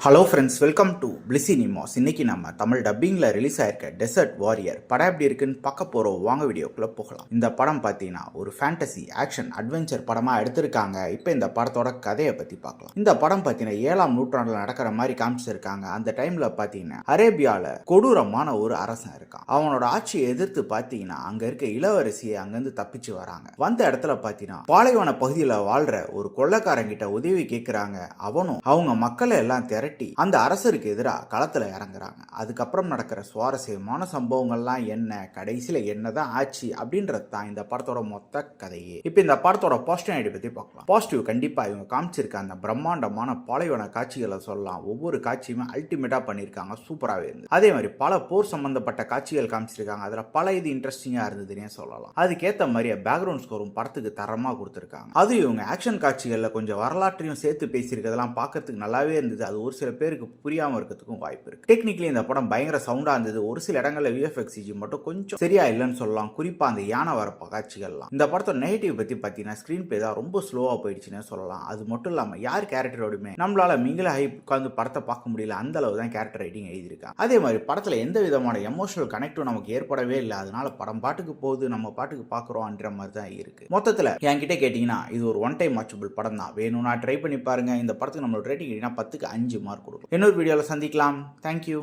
Hello friends, welcome to Blissy Nimas. இன்னைக்கு நம்ம தமிழ் டப்பிங்கில் ரிலீஸ் ஆயிருக்க டெசர்ட் வாரியர் படம் எப்படி இருக்குன்னு பார்க்க போகிறோம். வாங்க வீடியோக்குள்ளே போகலாம். இந்த படம் பார்த்தீங்கன்னா ஒரு ஃபேண்டசி ஆக்ஷன் அட்வென்ச்சர் படமாக எடுத்திருக்காங்க. இப்போ இந்த படத்தோட கதையை பற்றி பார்க்கலாம். இந்த படம் பார்த்தீங்கன்னா 7ஆம் நூற்றாண்டில் நடக்கிற மாதிரி காமிச்சிருக்காங்க. அந்த டைமில் பார்த்தீங்கன்னா அரேபியாவில் கொடூரமான ஒரு அரசன் இருக்கான். அவனோட ஆட்சியை எதிர்த்து பார்த்தீங்கன்னா அங்கே இருக்க இளவரசியை அங்கேருந்து தப்பிச்சு வராங்க. வந்த இடத்துல பார்த்தீங்கன்னா பாலைவன பகுதியில் வாழ்ற ஒரு கொள்ளைக்காரங்கிட்ட உதவி கேட்குறாங்க. அவனும் அவங்க மக்களை எல்லாம் அந்த அரசருக்கு எதிராக களத்துல இறங்குறாங்க. அதுக்கப்புறம் நடக்கிற சுவாரஸ்யமான சம்பவங்கள்லாம் என்ன, கடைசியில என்னதான் ஆச்சு அப்படின்றது தான் இந்த படத்தோட மொத்த கதையே. இப்ப இந்த படத்தோட பாசிட்டிவ் பத்தி பார்க்கலாம். பாசிட்டிவ் கண்டிப்பா இவங்க காமிச்சிருக்க அந்த பிரம்மாண்டமான பாலைவன காட்சிகளை சொல்லலாம். ஒவ்வொரு காட்சியுமே அல்டிமேட்டா பண்ணிருக்காங்க, சூப்பராகவே இருந்தது. அதே மாதிரி பல போர் சம்பந்தப்பட்ட காட்சிகள் காமிச்சிருக்காங்க. அதுல பல இது இன்ட்ரெஸ்டிங்கா இருந்ததுன்னே சொல்லலாம். அதுக்கேற்ற மாதிரியே பேக்ரவுண்ட் ஸ்கோரும் படத்துக்கு தரமா கொடுத்திருக்காங்க. அது இவங்க ஆக்ஷன் காட்சிகள்ல கொஞ்சம் வரலாற்றையும் சேர்த்து பேசியிருக்கிறதெல்லாம் பார்க்கறதுக்கு நல்லாவே இருந்தது. அது ஒரு சில பேருக்கு புரியாம இருக்கிறதுக்கும் வாய்ப்பு இருக்கு. டெக்னிக்கலி இந்த படம் பயங்கர சவுண்டா இருந்தது. ஒரு சில இடங்கள்ல விஎஃப்எக்ஸ் மட்டும் கொஞ்சம் சரியா இல்லைன்னு சொல்லலாம். குறிப்பா அந்த யானை வர காட்சிகள்லாம். இந்த படத்தோட நெகட்டிவ் பத்தி பாத்தீங்கன்னா ஸ்கிரீன் பிளே தான் ரொம்ப ஸ்லோவா போயிடுச்சுன்னு சொல்லலாம். அது மட்டும் இல்லாம யார் கேரக்டரோடுமே நம்மளால மிங்கில ஹை உட்கார்ந்து படத்தை பார்க்க முடியல. அந்த அளவு தான் கேரக்டர் ரைட்டிங் எழுதியிருக்காங்க. அதே மாதிரி படத்துல எந்த விதமான எமோஷனல் கனெக்டும் நமக்கு ஏற்படவே இல்லை. அதனால படம் பாட்டுக்கு போகுது, நம்ம பாட்டுக்கு பாக்குறோம்ன்ற மாதிரி தான் இருக்கு. மொத்தத்துல என்கிட்ட கேட்டீங்கன்னா இது ஒரு ஒன் டைம் வாட்சபிள் படம் தான். வேணும்னா ட்ரை பண்ணி பாருங்க. இந்த படத்துக்கு நம்மளோட ரேட்டிங் 10க்கு 5 மார்க் கொடுக்கும். இன்னொரு வீடியோவில் சந்திக்கலாம். தேங்க்யூ.